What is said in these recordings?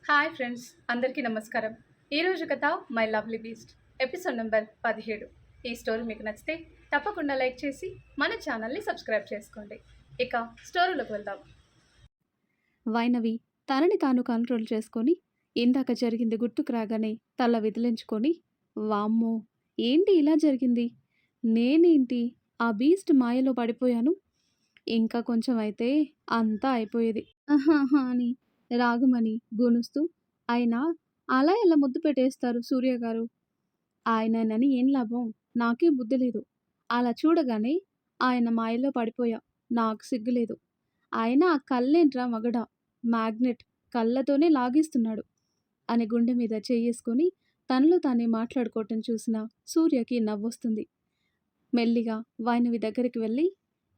Hi friends, అందరికీ నమస్కారం. ఈరోజు కథ my lovely beast episode number 17. ఈ స్టోరీ మీకు నచ్చితే తప్పకుండా లైక్ చేసి మన ఛానల్ని సబ్స్క్రైబ్ చేసుకోండి. ఇక స్టోరీలోకి వెళ్దాం. వైనవి తనని తాను కంట్రోల్ చేసుకొని ఇందాక జరిగింది గుర్తుకు రాగానే తల విదిలించుకొని, వామ్మో, ఏంటి ఇలా జరిగింది? నేనేంటి ఆ బీస్ట్ మాయలో పడిపోయాను? ఇంకా కొంచెం అయితే అంతా అయిపోయేది ఆహాహా అని రాగమని గొనుస్తూ, అయినా అలా ఎలా ముద్దు పెట్టేస్తారు సూర్య గారు? ఆయననని ఏం లాభం? నాకే బుద్ధి లేదు. అలా చూడగానే ఆయన మాయలో పడిపోయా. నాకు సిగ్గులేదు. అయినా ఆ కళ్ళేంట్రా మగడా, మ్యాగ్నెట్, కళ్ళతోనే లాగేస్తున్నాడు అని గుండె మీద చెయ్యేసుకొని తనలో తానే మాట్లాడుకోవటం చూసిన సూర్యకి నవ్వొస్తుంది. మెల్లిగా వైనవి దగ్గరికి వెళ్ళి,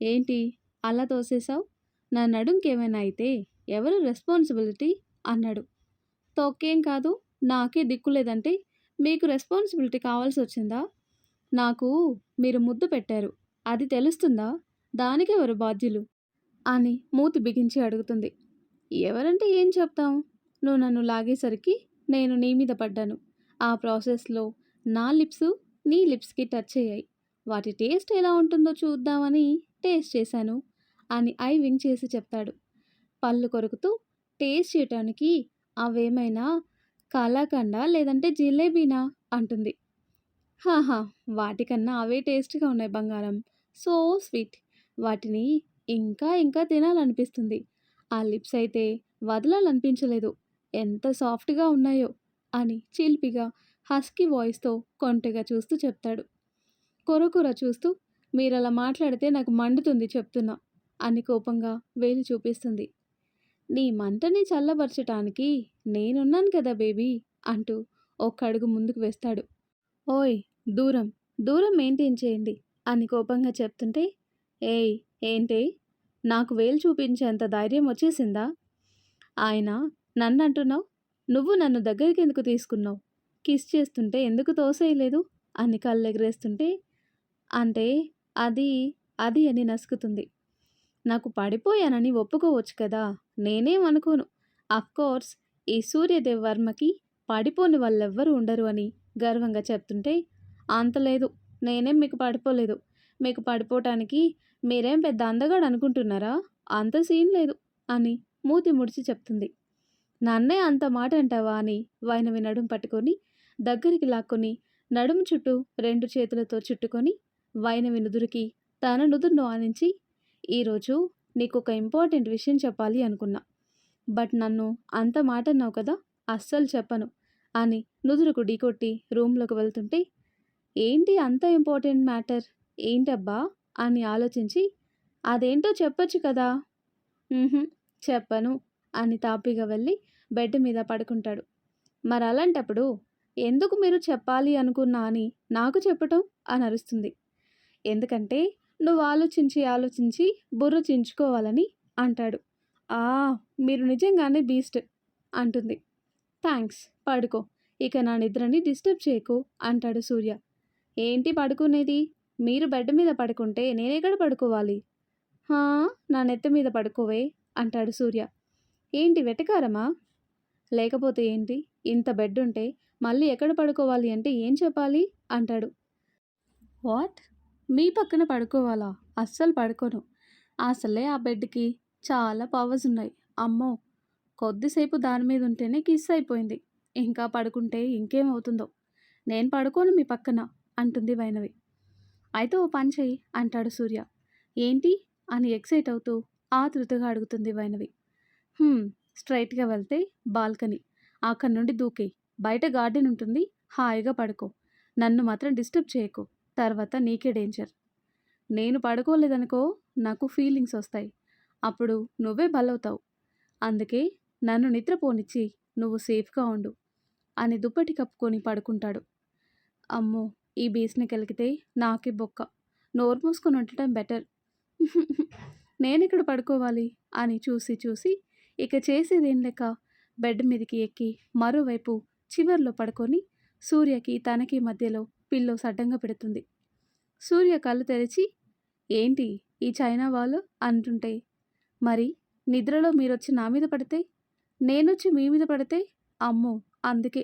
ఏంటి అలా తోసేశావు? నా నడుంకేమైనా అయితే ఎవరు రెస్పాన్సిబిలిటీ అన్నాడు. తొక్కేం కాదు, నాకే దిక్కులేదంటే మీకు రెస్పాన్సిబిలిటీ కావాల్సి వచ్చిందా? నాకు మీరు ముద్దు పెట్టారు, అది తెలుస్తుందా? దానికెవరు బాధ్యులు అని మూతి బిగించి అడుగుతుంది. ఎవరంటే ఏం చెప్తాం? నువ్వు నన్ను లాగేసరికి నేను నీ మీద పడ్డాను. ఆ ప్రాసెస్లో నా లిప్స్ నీ లిప్స్కి టచ్ అయ్యాయి. వాటి టేస్ట్ ఎలా ఉంటుందో చూద్దామని టేస్ట్ చేశాను అని ఐ వింక్ చేసి చెప్తాడు. పళ్ళు కొరుకుతూ, టేస్ట్ చేయటానికి అవేమైనా కలాకండ లేదంటే జిలేబీనా అంటుంది. హాహా, వాటికన్నా అవే టేస్ట్గా ఉన్నాయి బంగారం. So sweet. వాటిని ఇంకా ఇంకా తినాలనిపిస్తుంది. ఆ లిప్స్ అయితే వదలాలనిపించలేదు. ఎంత సాఫ్ట్గా ఉన్నాయో అని చిలిపిగా హస్కీ వాయిస్తో కొంటెగా చూస్తూ చెప్తాడు. కొరకొర చూస్తూ, మీరలా మాట్లాడితే నాకు మండుతుంది చెప్తున్నా అని కోపంగా వేలు చూపిస్తుంది. నీ మంటని చల్లబరచటానికి నేనున్నాను కదా బేబీ అంటూ ఒక్క అడుగు ముందుకు వేస్తాడు. ఓయ్, దూరం దూరం మెయింటైన్ చేయండి అని కోపంగా చెప్తుంటే, ఏయ్ ఏంటే, నాకు వేలు చూపించేంత ధైర్యం వచ్చేసిందా? ఆయన నన్ను అంటున్నావు? నువ్వు నన్ను దగ్గరికి ఎందుకు తీసుకున్నావు? కిస్ చేస్తుంటే ఎందుకు తోసేయలేదు అని కళ్ళెగరేస్తుంటే, అంటే అది అది అని నసుకుతుంది. నాకు పడిపోయానని ఒప్పుకోవచ్చు కదా, నేనేం అనుకోను. అఫ్కోర్స్ ఈ సూర్యదేవ్ వర్మకి పడిపోని వాళ్ళెవ్వరూ ఉండరు అని గర్వంగా చెప్తుంటే, అంత లేదు, నేనేం మీకు పడిపోలేదు. మీకు పడిపోవటానికి మీరేం పెద్ద అందగాడు అనుకుంటున్నారా? అంత సీన్ లేదు అని మూతి ముడిచి చెప్తుంది. నన్నే అంత మాట అంటావా అని వైనవి నడుం పట్టుకొని దగ్గరికి లాక్కొని నడుము చుట్టూ 2 చేతులతో చుట్టుకొని వైనవి నుదురికి తన నుదురును ఆనించి, ఈరోజు నీకొక ఇంపార్టెంట్ విషయం చెప్పాలి అనుకున్నా. బట్ నన్ను అంత మాట అన్నావు కదా, అస్సలు చెప్పను అని నుదురుకు ఢీకొట్టి రూమ్లోకి వెళ్తుంటే, ఏంటి అంత ఇంపార్టెంట్ మ్యాటర్? ఏంటబ్బా అని ఆలోచించి, అదేంటో చెప్పొచ్చు కదా. "ఉహుం, చెప్పను" అని తాపీగా వెళ్ళి బెడ్ మీద పడుకుంటాడు. మరి అలాంటప్పుడు ఎందుకు మీరు చెప్పాలి అనుకున్నా అని నాకు చెప్పటం అని అరుస్తుంది. ఎందుకంటే నువ్వు ఆలోచించి ఆలోచించి బుర్ర చించుకోవాలని అంటాడు. ఆ, మీరు నిజంగానే బీస్ట్ అంటుంది. థ్యాంక్స్, పడుకో, ఇక నా నిద్రని డిస్టర్బ్ చేయకు అంటాడు సూర్య. ఏంటి పడుకునేది? మీరు బెడ్ మీద పడుకుంటే నేనెక్కడ పడుకోవాలి? హా, నా నెత్తి మీద పడుకోవే అంటాడు సూర్య. ఏంటి వెటకారమా? లేకపోతే ఏంటి, ఇంత బెడ్ ఉంటే మళ్ళీ ఎక్కడ పడుకోవాలి అంటే ఏం చెప్పాలి అంటాడు. వాట్? మీ పక్కన పడుకోవాలా? అస్సలు పడుకోను. అసలే ఆ బెడ్కి చాలా పవర్స్ ఉన్నాయి. అమ్మో, కొద్దిసేపు దాని మీద ఉంటేనే కిస్ అయిపోయింది. ఇంకా పడుకుంటే ఇంకేమవుతుందో. నేను పడుకోను మీ పక్కన అంటుంది వైనవి. అయితే ఓ పని చెయ్యి అంటాడు సూర్య. ఏంటి అని ఎక్సైట్ అవుతూ ఆతృతగా అడుగుతుంది వైనవి. స్ట్రైట్గా వెళ్తే బాల్కనీ, అక్కడి నుండి దూకేయి. బయట గార్డెన్ ఉంటుంది, హాయిగా పడుకో. నన్ను మాత్రం డిస్టర్బ్ చేయకు, తర్వాత నీకే డేంజర్. నేను పడుకోలేదనుకో, నాకు ఫీలింగ్స్ వస్తాయి, అప్పుడు నువ్వే బలవుతావు. అందుకే నన్ను నిద్రపోనిచ్చి నువ్వు సేఫ్గా ఉండు అని దుప్పటి కప్పుకొని పడుకుంటాడు. అమ్మో, ఈ బీస్ని కలిగితే నాకే బొక్క. నోరు మూసుకొని ఉండటం బెటర్. నేనెక్కడ పడుకోవాలి అని చూసి చూసి ఇక చేసేదేం లేక బెడ్ మీదకి ఎక్కి మరోవైపు చివర్లో పడుకొని సూర్యకి తనకి మధ్యలో పిల్లో సడ్డంగా పెడుతుంది. సూర్య కళ్ళు తెరిచి, ఏంటి ఈ చైనా వాళ్ళు అంటుంటే, మరి నిద్రలో మీరొచ్చి నా మీద పడితే, నేనొచ్చి మీ మీద పడితే అమ్మో! అందుకే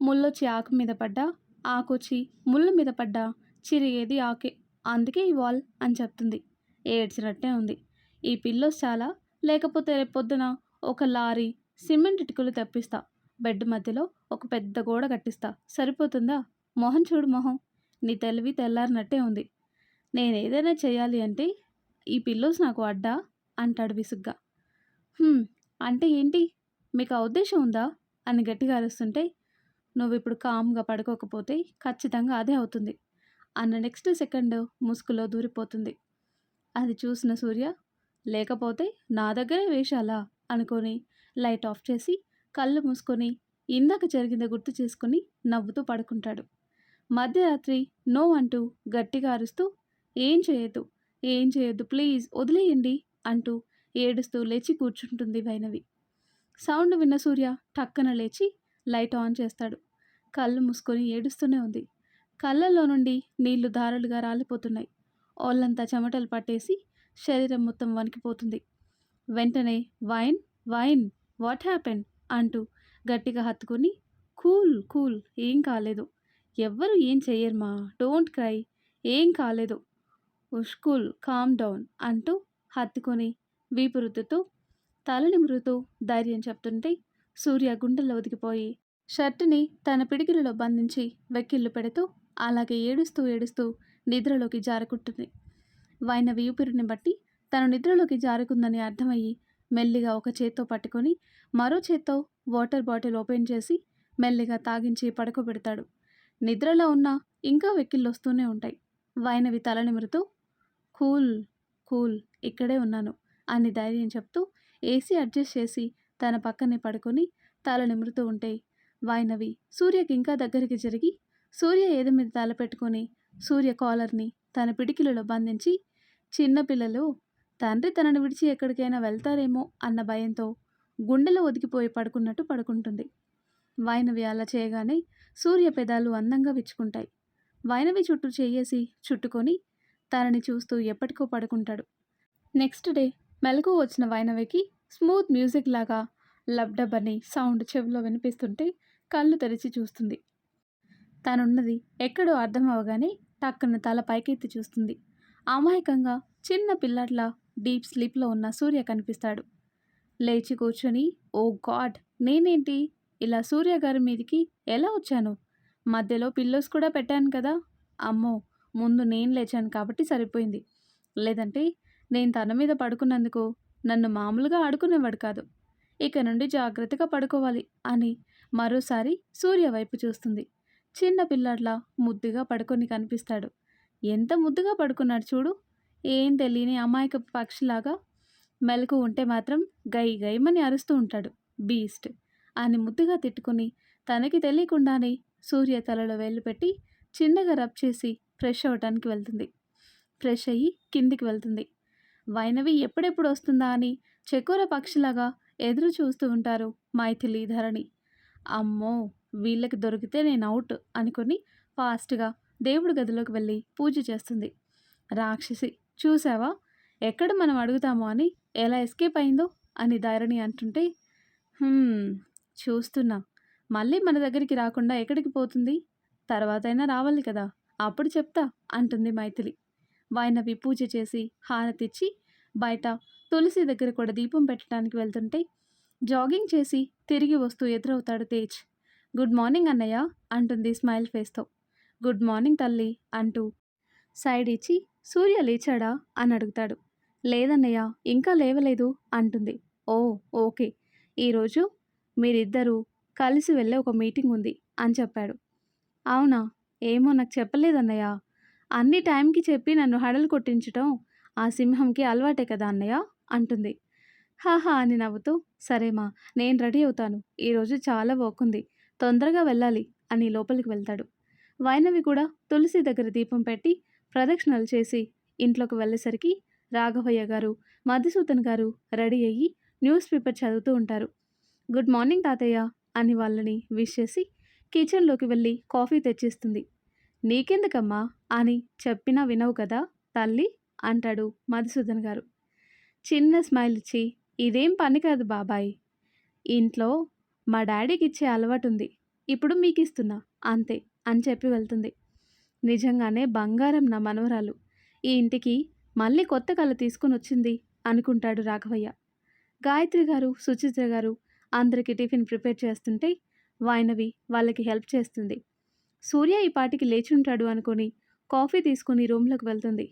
ముల్లొచ్చి ఆకు మీద పడ్డా, ఆకొచ్చి ముళ్ళు మీద పడ్డా చిరిగేది ఆకే. అందుకే ఈ వాల్ అని చెప్తుంది. ఏడ్చినట్టే ఉంది. ఈ పిల్లోస్ చాలా, లేకపోతే రేపొద్దున ఒక లారీ సిమెంట్ ఇటుకలు తెప్పిస్తా. బెడ్ మధ్యలో ఒక పెద్ద గోడ కట్టిస్తా. సరిపోతుందా? మొహం చూడు మొహం. నీ తెలివి తెల్లారినట్టే ఉంది. నేనేదైనా చేయాలి అంటే ఈ పిల్లోస్ నాకు అడ్డా అంటాడు విసుగ్గా. "హ్మ్. అంటే ఏంటి? మీకు ఆ ఉద్దేశం ఉందా?" అని గట్టిగా అరుస్తుంటే, "నువ్విప్పుడు కామ్‌గా పడుకోకపోతే ఖచ్చితంగా అదే అవుతుంది" అన్న నెక్స్ట్ సెకండ్ ముసుగులో దూరిపోతుంది. అది చూసిన సూర్య, లేకపోతే నా దగ్గరే వేషాలా అనుకొని లైట్ ఆఫ్ చేసి కళ్ళు మూసుకొని ఇందాక జరిగింది గుర్తు చేసుకొని నవ్వుతూ పడుకుంటాడు. మధ్యరాత్రి నో అంటూ గట్టిగా అరుస్తూ, "ఏం చేయొద్దు, ఏం చేయొద్దు ప్లీజ్ వదిలేయండి" అంటూ ఏడుస్తూ లేచి కూర్చుంటుంది వైనవి. సౌండ్ విన్న సూర్య టక్కన లేచి లైట్ ఆన్ చేస్తాడు. కళ్ళు మూసుకొని ఏడుస్తూనే ఉంది. కళ్ళల్లో నుండి నీళ్లు ధారలుగా రాలిపోతున్నాయి. ఒళ్ళంతా చెమటలు పట్టేసి శరీరం మొత్తం వణికిపోతుంది. వెంటనే వైన్ వైన్ వాట్ హ్యాపెన్ అంటూ గట్టిగా హత్తుకుని, కూల్ కూల్ ఏం కాలేదు, ఎవ్వరు ఏం చెయ్యరుమా, డోంట్ క్రై, ఏం కాలేదు, ఉష్కూల్ కామ్ డౌన్ అంటూ హత్తుకొని వీపు రుద్దుతూ తల నిమురుతూ ధైర్యం చెప్తుంటే సూర్య గుండెల్లో ఒదిగిపోయి షర్టుని తన పిడికిలిలో బంధించి వెక్కిళ్ళు పెడుతూ అలాగే ఏడుస్తూ ఏడుస్తూ నిద్రలోకి జారుకుంటుంది. వైనవి ఊపిరిని బట్టి తను నిద్రలోకి జారుకుందని అర్థమయ్యి మెల్లిగా ఒక చేత్తో పట్టుకొని మరో చేత్తో వాటర్ బాటిల్ ఓపెన్ చేసి మెల్లిగా తాగించి పడుకోబెడతాడు. నిద్రలో ఉన్న ఇంకా వెక్కిళ్ళు వస్తూనే ఉంటాయి. వైనవి తల నిమురుతూ, కూల్ కూల్ ఇక్కడే ఉన్నాను అని ధైర్యం చెప్తూ ఏసీ అడ్జస్ట్ చేసి తన పక్కనే పడుకొని తల నిమురుతూ ఉంటే వైనవి సూర్యకి ఇంకా దగ్గరికి జరిగి సూర్య ఏది మీద తల పెట్టుకొని సూర్య కాలర్ని తన పిడికిలలో బంధించి, చిన్నపిల్లలు తండ్రి తనను విడిచి ఎక్కడికైనా వెళ్తారేమో అన్న భయంతో గుండెలో ఒదిగిపోయి పడుకున్నట్టు పడుకుంటుంది. వైనవి అలా చేయగానే సూర్య పెదాలు అందంగా విచ్చుకుంటాయి. వైనవి చుట్టూ చెయ్యేసి చుట్టుకొని తనని చూస్తూ ఎప్పటికో పడుకుంటాడు. నెక్స్ట్ డే మెలకువ వచ్చిన వైనవికి స్మూత్ మ్యూజిక్ లాగా లబ్డబ్ అని సౌండ్ చెవిలో వినిపిస్తుంటే కళ్ళు తెరిచి చూస్తుంది. తనున్నది ఎక్కడో అర్థం అవగానే టక్కున తల పైకెత్తి చూస్తుంది. అమాయకంగా చిన్న పిల్లట్లా డీప్ స్లీప్లో ఉన్న సూర్య కనిపిస్తాడు. లేచి కూర్చొని, ఓ గాడ్, నేనేంటి ఇలా సూర్య గారి మీదికి ఎలా వచ్చాను? మధ్యలో పిల్లోస్ కూడా పెట్టాను కదా. అమ్మో, ముందు నేను లేచాను కాబట్టి సరిపోయింది. లేదంటే నేను తన మీద పడుకున్నందుకు నన్ను మామూలుగా ఆడుకునేవాడు కాదు. ఇక నుండి జాగ్రత్తగా పడుకోవాలి అని మరోసారి సూర్య వైపు చూస్తుంది. చిన్న పిల్లాడ్లా ముద్దుగా పడుకొని కనిపిస్తాడు. ఎంత ముద్దుగా పడుకున్నాడు చూడు. ఏం తెలియని అమాయకపు పక్షిలాగా. మెలకు ఉంటే మాత్రం గై గైమని అరుస్తూ ఉంటాడు. బీస్ట్ అని ముద్దుగా తిట్టుకుని తనకి తెలియకుండానే సూర్య తలలో వేలు పెట్టి చిన్నగా రబ్ చేసి ఫ్రెష్ అవ్వటానికి వెళ్తుంది. ఫ్రెష్ అయ్యి కిందికి వెళ్తుంది. వైనవి ఎప్పుడెప్పుడు వస్తుందా అని చకోర పక్షిలాగా ఎదురు చూస్తూ ఉంటారు మైథిలి, ధరణి. అమ్మో, వీళ్ళకి దొరికితే నేను అవుట్ అనుకుని ఫాస్ట్గా దేవుడి గదిలోకి వెళ్ళి పూజ చేస్తుంది. రాక్షసి, చూసావా ఎక్కడ మనం అడుగుతామో అని ఎలా ఎస్కేప్ అయిందో అని ధరణి అంటుంటే, చూస్తున్నా, మళ్ళీ మన దగ్గరికి రాకుండా ఎక్కడికి పోతుంది? తర్వాతైనా రావాలి కదా, అప్పుడు చెప్తా అంటుంది మైథిలి. వైనవి పూజ చేసి హారతిచ్చి బయట తులసి దగ్గర కూడా దీపం పెట్టడానికి వెళ్తుంటే జాగింగ్ చేసి తిరిగి వస్తూ ఎదురవుతాడు తేజ్. గుడ్ మార్నింగ్ అన్నయ్య అంటుంది స్మైల్ ఫేస్తో. గుడ్ మార్నింగ్ తల్లి అంటూ సైడ్ ఇచ్చి, సూర్య లేచాడా అని అడుగుతాడు. లేదన్నయ్య, ఇంకా లేవలేదు అంటుంది. ఓ ఓకే, ఈరోజు మీరిద్దరూ కలిసి వెళ్ళే ఒక మీటింగ్ ఉంది అని చెప్పాడు. అవునా, ఏమో నాకు చెప్పలేదన్నయ్య. అన్ని టైంకి చెప్పి నన్ను హడలు కొట్టించటం ఆ సింహంకి అలవాటే కదా అన్నయ్య అంటుంది. హాహా అని నవ్వుతూ, సరేమా, నేను రెడీ అవుతాను, ఈరోజు చాలా వర్క్ ఉంది, తొందరగా వెళ్ళాలి అని లోపలికి వెళ్తాడు. వైనవి కూడా తులసి దగ్గర దీపం పెట్టి ప్రదక్షిణలు చేసి ఇంట్లోకి వెళ్ళేసరికి రాఘవయ్య గారు, మధుసూదన్ గారు రెడీ అయ్యి న్యూస్ పేపర్ చదువుతూ ఉంటారు. గుడ్ మార్నింగ్ తాతయ్య అని వాళ్ళని విష్ చేసి కిచెన్లోకి వెళ్ళి కాఫీ తెచ్చిస్తుంది. నీకెందుకమ్మా అని చెప్పినా వినవు కదా తల్లి అంటాడు మధుసూదన్ గారు. చిన్న స్మైల్ ఇచ్చి, ఇదేం పని కాదు బాబాయ్, ఇంట్లో మా డాడీకి ఇచ్చే అలవాటుంది. ఇప్పుడు మీకిస్తున్నా అంతే అని చెప్పి వెళ్తుంది. నిజంగానే బంగారం నా మనవరాలు. ఈ ఇంటికి మళ్ళీ కొత్త కళ తీసుకొనొచ్చింది అనుకుంటాడు రాఘవయ్య. గాయత్రి గారు, సుచిత్ర గారు అందరికీ టిఫిన్ ప్రిపేర్ చేస్తుంటే వైనవి వాళ్ళకి హెల్ప్ చేస్తుంది. సూర్య ఈ పాటికి లేచుంటాడు అనుకుని కాఫీ తీసుకుని రూమ్లోకి వెళ్తుంది.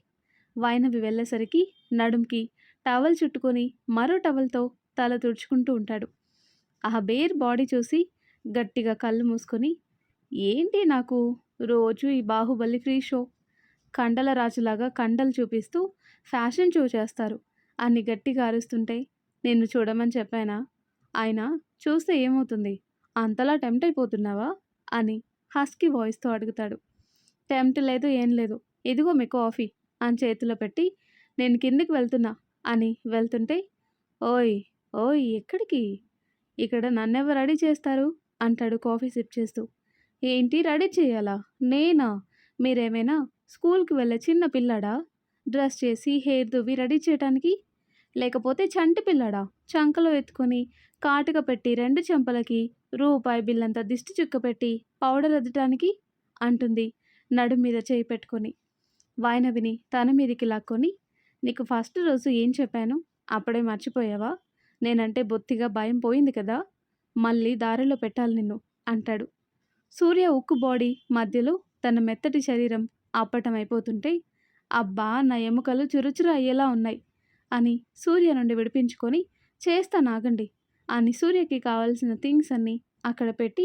వైనవి వెళ్ళేసరికి నడుంకి టవల్ చుట్టుకొని మరో టవల్తో తల తుడుచుకుంటూ ఉంటాడు. ఆ బేర్ బాడీ చూసి గట్టిగా కళ్ళు మూసుకొని, ఏంటి నాకు రోజు ఈ బాహుబలి ఫ్రీ షో, కండల రాజులాగా కండలు చూపిస్తూ ఫ్యాషన్ షో చేస్తారు అని గట్టిగా అరుస్తుంటే, నిన్ను చూడమని చెప్పానా? ఆయన చూస్తే ఏమవుతుంది, అంతలా టెంప్ట్ అయిపోతున్నావా అని హస్కీ వాయిస్తో అడుగుతాడు. టెంప్ట్ లేదు, ఏం లేదు, ఇదిగో మీ కాఫీ అని చేతిలో పెట్టి నేను కిందికి వెళ్తున్నా అని వెళ్తుంటే, ఓయ్ ఓయ్ ఎక్కడికి, ఇక్కడ నన్నెవరు రెడీ చేస్తారు అంటాడు కాఫీ సిప్ చేస్తూ. ఏంటి రెడీ చేయాలా? నేనా? మీరేమైనా స్కూల్కి వెళ్ళే చిన్న పిల్లాడా డ్రెస్ చేసి హెయిర్ దువ్వి రెడీ చేయటానికి? లేకపోతే చంటి పిల్లాడా చంకలో ఎత్తుకొని కాటుక పెట్టి 2 చెంపలకి రూపాయి బిల్లంత దిష్టి చుక్క పెట్టి పౌడర్ అద్దటానికి అంటుంది నడుం మీద చేయి పెట్టుకొని. వైనవిని తన మీదికి లాక్కొని, నీకు ఫస్ట్ రోజు ఏం చెప్పాను? అప్పుడే మర్చిపోయావా? నేనంటే బొత్తిగా భయం పోయింది కదా, మళ్ళీ దారిలో పెట్టాలి నిన్ను అంటాడు. సూర్య ఉక్కు బాడీ మధ్యలో తన మెత్తటి శరీరం అప్పటం అయిపోతుంటే, అబ్బా నా ఎముకలు చురుచురు అయ్యేలా ఉన్నాయి అని సూర్య నుండి విడిపించుకొని, చేస్తా నాగండి అని సూర్యకి కావాల్సిన థింగ్స్ అన్నీ అక్కడ పెట్టి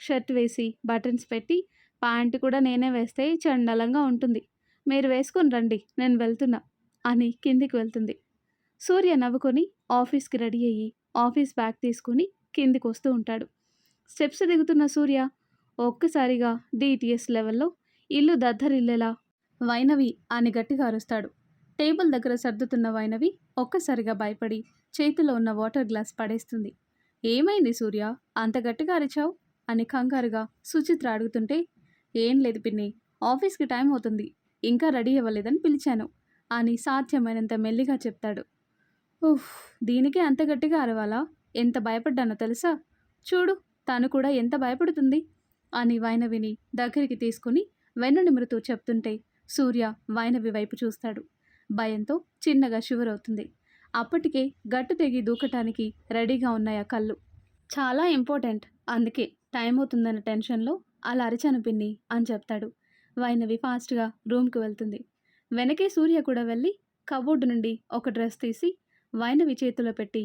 షర్ట్ వేసి బటన్స్ పెట్టి, ప్యాంటు కూడా నేనే వేస్తే చండలంగా ఉంటుంది, మీరు వేసుకొని రండి నేను వెళ్తున్నా అని కిందికి వెళ్తుంది. సూర్య నవ్వుకొని ఆఫీస్కి రెడీ అయ్యి ఆఫీస్ బ్యాగ్ తీసుకుని కిందికి వస్తూ ఉంటాడు. స్టెప్స్ దిగుతున్న సూర్య ఒక్కసారిగా డిటిఎస్ లెవెల్లో ఇల్లు దద్దరిల్లేలా వైనవి అని గట్టిగా అరుస్తాడు. టేబుల్ దగ్గర సర్దుతున్న వైనవి ఒక్కసారిగా భయపడి చేతిలో ఉన్న వాటర్ గ్లాస్ పడేస్తుంది. ఏమైంది సూర్య, అంత గట్టిగా అరిచావు అని కంగారుగా సుచిత్ర అడుగుతుంటే, ఏం లేదు పిన్ని, ఆఫీస్కి టైం అవుతుంది, ఇంకా రెడీ అవ్వలేదని పిలిచాను అని సాధ్యమైనంత మెల్లిగా చెప్తాడు. ఉఫ్, దీనికే అంత గట్టిగా అరవాలా? ఎంత భయపడ్డానో తెలుసా? చూడు తను కూడా ఎంత భయపడుతుంది అని వైనవిని దగ్గరికి తీసుకుని వెన్ను నిమురుతూ చెప్తుంటే సూర్య వైనవి వైపు చూస్తాడు. భయంతో చిన్నగా షివర్ అవుతుంది. అప్పటికే గట్టు తెగి దూకటానికి రెడీగా ఉన్నాయి ఆ కళ్ళు. చాలా ఇంపార్టెంట్, అందుకే టైం అవుతుందన్న టెన్షన్లో అలా అరిచాను పిన్ని అని చెప్తాడు. వైనవి ఫాస్ట్గా రూమ్కి వెళ్తుంది. వెనకే సూర్య కూడా వెళ్ళి కబోర్డు నుండి ఒక డ్రెస్ తీసి వైనవి చేతిలో పెట్టి,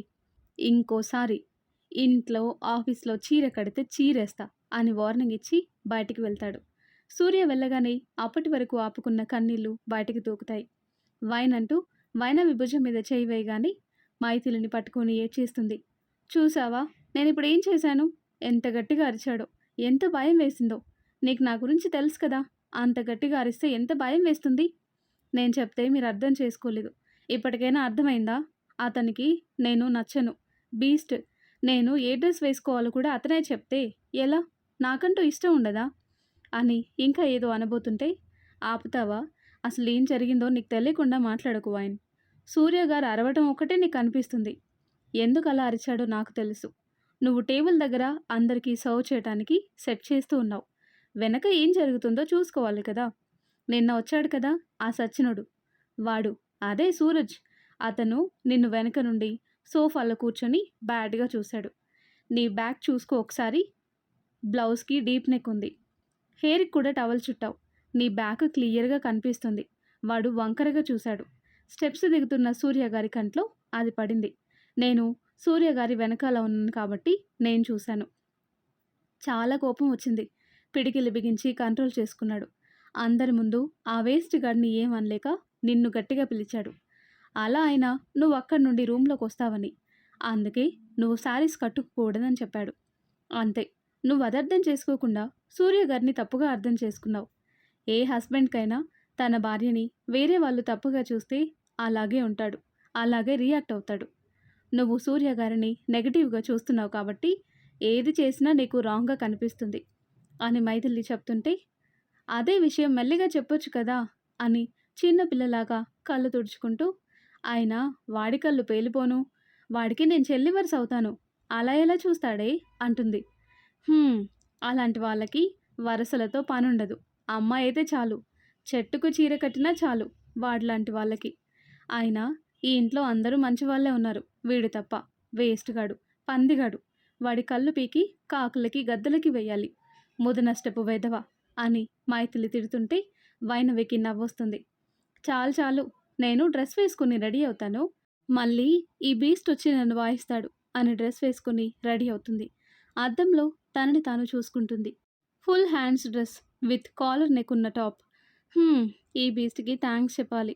ఇంకోసారి ఇంట్లో ఆఫీస్లో చీర కడితే చీరేస్తా అని వార్నింగ్ ఇచ్చి బయటికి వెళ్తాడు. సూర్య వెళ్ళగానే అప్పటి వరకు ఆపుకున్న కన్నీళ్లు బయటికి దూకుతాయి. వైన్ అంటూ వైనవి భుజం మీద చేయి వేయగానే మైథిలిని పట్టుకొని ఏడ్చేస్తుంది. చూసావా నేను ఇప్పుడు ఏం చేశాను, ఎంత గట్టిగా అరిచాడో, ఎంత భయం వేసిందో, నీకు నా గురించి తెలుసు కదా, అంత గట్టిగా అరిస్తే ఎంత భయం వేస్తుంది. నేను చెప్తే మీరు అర్థం చేసుకోలేదు, ఇప్పటికైనా అర్థమైందా? అతనికి నేను నచ్చను, బీస్ట్, నేను ఏ డ్రెస్ వేసుకోవాలో కూడా అతనే చెప్తే ఎలా, నాకంటూ ఇష్టం ఉండదా అని ఇంకా ఏదో అనబోతుంటే, ఆపుతావా? అసలు ఏం జరిగిందో నీకు తెలియకుండా మాట్లాడకు వైన్. సూర్య గారు అరవటం ఒక్కటే నీకు అనిపిస్తుంది, ఎందుకు అలా అరిచాడో నాకు తెలుసు. నువ్వు టేబుల్ దగ్గర అందరికీ సర్వ్ చేయడానికి సెట్ చేస్తూ ఉన్నావు, వెనక ఏం జరుగుతుందో చూసుకోవాలి కదా. నిన్న వచ్చాడు కదా ఆ సచ్చినుడు, వాడు అదే సూరజ్, అతను నిన్ను వెనక నుండి సోఫాలో కూర్చొని బ్యాడ్గా చూశాడు. నీ బ్యాగ్ చూసుకో ఒకసారి, బ్లౌజ్కి డీప్ నెక్ ఉంది, హెయిర్కి కూడా టవల్ చుట్టావు, నీ బ్యాగ్ క్లియర్గా కనిపిస్తుంది. వాడు వంకరగా చూశాడు. స్టెప్స్ దిగుతున్న సూర్య గారి కంట్లో అది పడింది. నేను సూర్య గారి వెనకాల ఉన్నాను కాబట్టి నేను చూశాను. చాలా కోపం వచ్చింది. పిడికిలి బిగించి కంట్రోల్ చేసుకున్నాడు. అందరి ముందు ఆ వేస్ట్ గాడిని ఏమనలేక నిన్ను గట్టిగా పిలిచాడు. అలా అయినా నువ్వు అక్కడి నుండి రూమ్లోకి వస్తావని, అందుకే నువ్వు శారీస్ కట్టుకోకూడదని చెప్పాడు. అంతే, నువ్వు అదర్థం చేసుకోకుండా సూర్య గారిని తప్పుగా అర్థం చేసుకున్నావు. ఏ హస్బెండ్కైనా తన భార్యని వేరే వాళ్ళు తప్పుగా చూస్తే అలాగే ఉంటాడు, అలాగే రియాక్ట్ అవుతాడు. నువ్వు సూర్య గారిని నెగిటివ్గా చూస్తున్నావు కాబట్టి ఏది చేసినా నీకు రాంగ్గా కనిపిస్తుంది అని మైథిలి చెప్తుంటే, అదే విషయం మెల్లిగా చెప్పొచ్చు కదా అని చిన్న పిల్లలాగా కళ్ళు తుడుచుకుంటూ, అయినా వాడి కళ్ళు పేలిపోను, వాడికి నేను చెల్లి వరుస అవుతాను అలా ఎలా చూస్తాడే అంటుంది. "హ్మ్. అలాంటి వాళ్ళకి వరసలతో పనుండదు. అమ్మాయి అయితే చాలు. చెట్టుకు చీర కట్టినా చాలు వాడిలాంటి వాళ్ళకి. అయినా ఈ ఇంట్లో అందరూ మంచివాళ్ళే ఉన్నారు. వీడు తప్ప. వేస్ట్‌గాడు. పందిగాడు. వాడి కళ్ళు పీకి కాకులకి గద్దలకి వెయ్యాలి. ముదనష్టపు వెధవ" అని మైథిలి తిడుతుంటే వైనవికి నవ్వొస్తుంది. చాలు చాలు. నేను డ్రెస్ వేసుకుని రెడీ అవుతాను. మళ్ళీ ఈ బీస్ట్ వచ్చి నన్ను వాయిస్తాడు అని డ్రెస్ వేసుకుని రెడీ అవుతుంది. అద్దంలో తనని తాను చూసుకుంటుంది. Full hands dress with collar neck ఉన్న టాప్. హ్మ్. ఈ బీస్ట్‌కి థ్యాంక్స్ చెప్పాలి.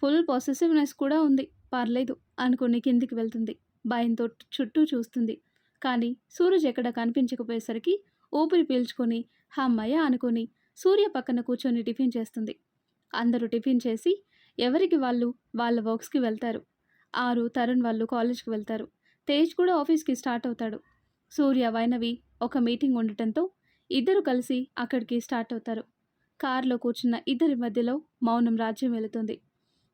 ఫుల్ పొసెసివ్‌నెస్ కూడా ఉంది. పర్లేదు అనుకుని కిందికి వెళ్తుంది. భయంతో చుట్టూ చూస్తుంది. కానీ సూరజ్ ఎక్కడా కనిపించకపోయేసరికి ఊపిరి పీల్చుకొని హమ్మయ్య అనుకుని సూర్య పక్కన కూర్చొని టిఫిన్ చేస్తుంది. అందరూ టిఫిన్ చేసి ఎవరికి వాళ్ళు వాళ్ళ వర్క్స్‌కి వెళ్తారు. ఆరు, తరుణ్ వాళ్ళు కాలేజ్‌కి వెళ్తారు. తేజ్ కూడా ఆఫీస్‌కి స్టార్ట్ అవుతాడు. సూర్య, వైనవి ఒక మీటింగ్ ఉండటంతో ఇద్దరు కలిసి అక్కడికి స్టార్ట్ అవుతారు. కారులో కూర్చున్న ఇద్దరి మధ్యలో మౌనం రాజ్యం వెళుతుంది.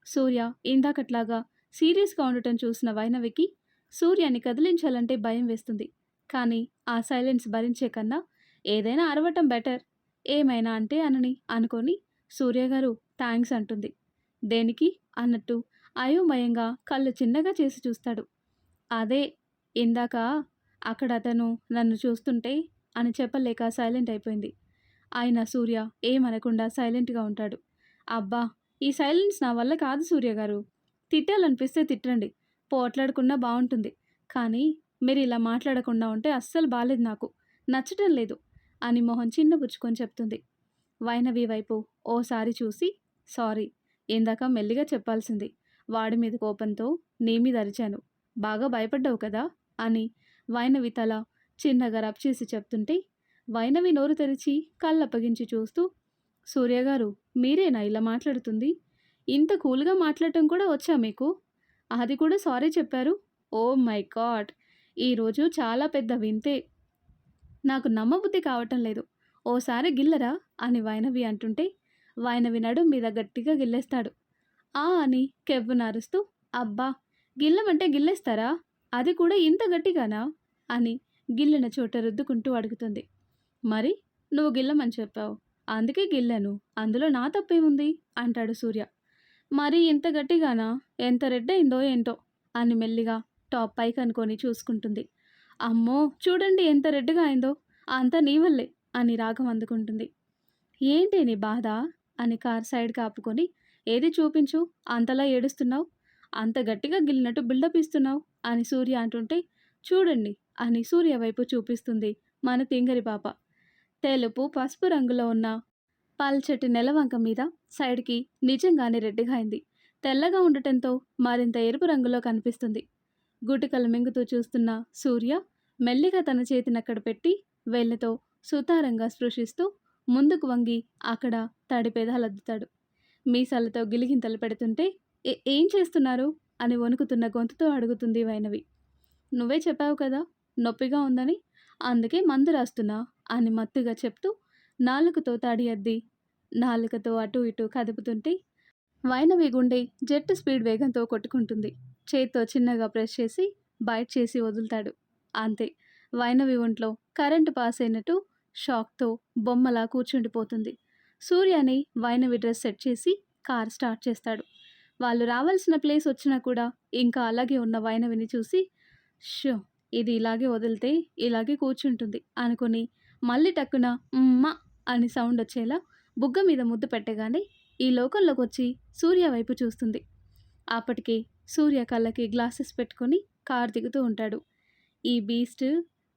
సూర్య ఇందాకట్లాగా సీరియస్‌గా ఉండటం చూసిన వైనవికి సూర్యని కదిలించాలంటే భయం వేస్తుంది. కానీ ఆ సైలెన్స్ భరించే కన్నా ఏదైనా అరవటం బెటర్. ఏమైనా అంటే అనని అనుకొని సూర్య గారు థ్యాంక్స్ అంటుంది. దేనికి అన్నట్టు అయోమయంగా కళ్ళు చిన్నగా చేసి చూస్తాడు. అదే ఇందాక అక్కడ అతను నన్ను చూస్తుంటే అని చెప్పలేక సైలెంట్ అయిపోయింది. అయినా సూర్య ఏమనకుండా సైలెంట్‌గా ఉంటాడు. అబ్బా! ఈ సైలెన్స్ నా వల్ల కాదు సూర్య గారు. తిట్టాలనిపిస్తే తిట్టండి. పోట్లాడకున్నా బావుంటుంది. కానీ మీరిలా మాట్లాడకుండా ఉంటే అస్సలు బాలేదు నాకు. నచ్చటం లేదు అని మొహం చిన్నబుచ్చుకొని చెప్తుంది. వైనవి వైపు ఓసారి చూసి సారీ. ఇందాక మెల్లిగా చెప్పాల్సింది. వాడి మీద కోపంతో నీ మీద అరిచాను. బాగా భయపడ్డావు కదా అని వైనవి తల చిన్నగా రబ్ చేసి చెప్తుంటే వైనవి నోరు తెరిచి కళ్ళప్పగించి చూస్తూ సూర్యగారు మీరేనా ఇలా మాట్లాడుతుంది? ఇంత కూల్గా మాట్లాడటం కూడా వచ్చా మీకు? అది కూడా సారీ చెప్పారు. Oh my God! ఈరోజు చాలా పెద్ద వింతే. నాకు నమ్మబుద్ధి కావటం లేదు. ఓసారి గిల్లరా అని వైనవి అంటుంటే వైనవి నడుం మీద గట్టిగా గిల్లేస్తాడు. ఆ అని కెవ్వున అరుస్తూ అబ్బా! గిల్లమంటే గిల్లేస్తారా? అది కూడా ఇంత గట్టిగానా అని గిల్లిన చోట రుద్దుకుంటూ అడుగుతుంది. మరి నువ్వు గిల్లమని చెప్పావు. అందుకే గిల్లాను. అందులో నా తప్పేముంది అంటాడు సూర్య. మరి ఇంత గట్టిగానా? ఎంత రెడ్డయిందో ఏంటో అని మెల్లిగా టాప్ పైకనుకొని చూసుకుంటుంది. అమ్మో! చూడండి ఎంత రెడ్డుగా అయిందో. అంతా నీ వల్లే అని రాగం అందుకుంటుంది. ఏంటి నీ బాధ అని కార్ సైడ్‌కి ఆపుకొని ఏది చూపించు అంతలా ఏడుస్తున్నావు? అంత గట్టిగా గిల్లినట్టు బిల్డప్ ఇస్తున్నావు అని సూర్య అంటుంటే చూడండి అని సూర్య వైపు చూపిస్తుంది మన తింగరి పాప. తెలుపు, పసుపు రంగులో ఉన్న పల్చటి నెలవంక మీద సైడ్‌కి నిజంగానే రెడ్‌గా అయింది. తెల్లగా ఉండటంతో మరింత ఎరుపు రంగులో కనిపిస్తుంది. గుటికలు మింగుతూ చూస్తున్న సూర్య మెల్లిగా తన చేతినక్కడ పెట్టి వేళ్ళతో సుతారంగా స్పృశిస్తూ ముందుకు వంగి అక్కడ తడి పెదాలద్దుతాడు. మీసాలతో గిలిగింతలు పెడుతుంటే ఏం చేస్తున్నారు అని వణుకుతున్న గొంతుతో అడుగుతుంది వైనవి. నువ్వే చెప్పావు కదా నొప్పిగా ఉందని, అందుకే మందు రాస్తున్నా అని మత్తుగా చెప్తూ నాలుకతో తడి అద్ది నాలుకతో అటూ ఇటూ కదుపుతుంటే వైనవి గుండె జెట్ స్పీడ్ వేగంతో కొట్టుకుంటుంది. చేత్తో చిన్నగా ప్రెస్ చేసి బైట్ చేసి వదులుతాడు. అంతే, వైనవి ఒంట్లో కరెంటు పాస్ అయినట్టు షాక్తో బొమ్మలా కూర్చుండిపోతుంది. సూర్యని వైనవి డ్రెస్ సెట్ చేసి కార్ స్టార్ట్ చేస్తాడు. వాళ్ళు రావాల్సిన ప్లేస్ వచ్చినా కూడా ఇంకా అలాగే ఉన్న వైనవిని చూసి షో ఇది ఇలాగే వదిలితే ఇలాగే కూర్చుంటుంది అనుకుని మళ్ళీ టక్కున మ్మ అని సౌండ్ వచ్చేలా బుగ్గ మీద ముద్దు పెట్టగానే ఈ లోకంలోకి వచ్చి సూర్య వైపు చూస్తుంది. అప్పటికే సూర్య కళ్ళకి గ్లాసెస్ పెట్టుకొని కార్ దిగుతూ ఉంటాడు. ఈ బీస్ట్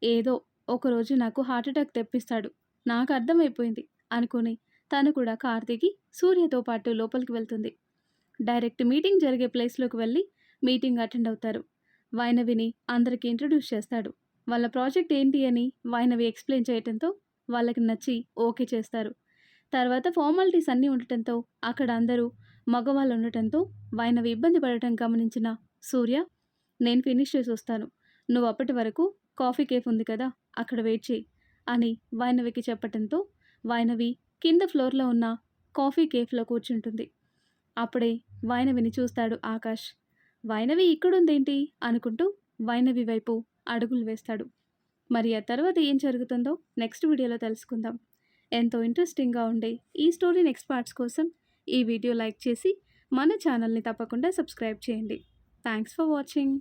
ఏదో ఒకరోజు నాకు హార్ట్అటాక్ తెప్పిస్తాడు, నాకు అర్థమైపోయింది అనుకుని తను కూడా కార్ దిగి సూర్యతో పాటు లోపలికి వెళ్తుంది. డైరెక్ట్ మీటింగ్ జరిగే ప్లేస్లోకి వెళ్ళి మీటింగ్ అటెండ్ అవుతారు. వైనవిని అందరికీ ఇంట్రడ్యూస్ చేస్తాడు. వాళ్ళ ప్రాజెక్ట్ ఏంటి అని వైనవి ఎక్స్ప్లెయిన్ చేయడంతో వాళ్ళకి నచ్చి ఓకే చేస్తారు. తర్వాత ఫార్మాలిటీస్ అన్నీ ఉండటంతో అక్కడ అందరూ మగవాళ్ళు ఉండటంతో వైనవి ఇబ్బంది పడటం గమనించిన సూర్య నేను ఫినిష్ చేసి వస్తాను, నువ్వు అప్పటి వరకు కాఫీ కేఫ్ ఉంది కదా అక్కడ వెయిట్ చేయి అని వైనవికి చెప్పటంతో వైనవి కింద ఫ్లోర్లో ఉన్న కాఫీ కేఫ్లో కూర్చుంటుంది. అప్పుడే వైనవిని చూస్తాడు ఆకాష్. వైనవి ఇక్కడుందేంటి అనుకుంటూ వైనవి వైపు అడుగులు వేస్తాడు. మరి ఆ తర్వాత ఏం జరుగుతుందో నెక్స్ట్ వీడియోలో తెలుసుకుందాం. ఎంతో ఇంట్రెస్టింగ్గా ఉండే ఈ స్టోరీ నెక్స్ట్ పార్ట్స్ కోసం ఈ వీడియో లైక్ చేసి మన ఛానల్ని తప్పకుండా సబ్స్క్రైబ్ చేయండి. Thanks for watching.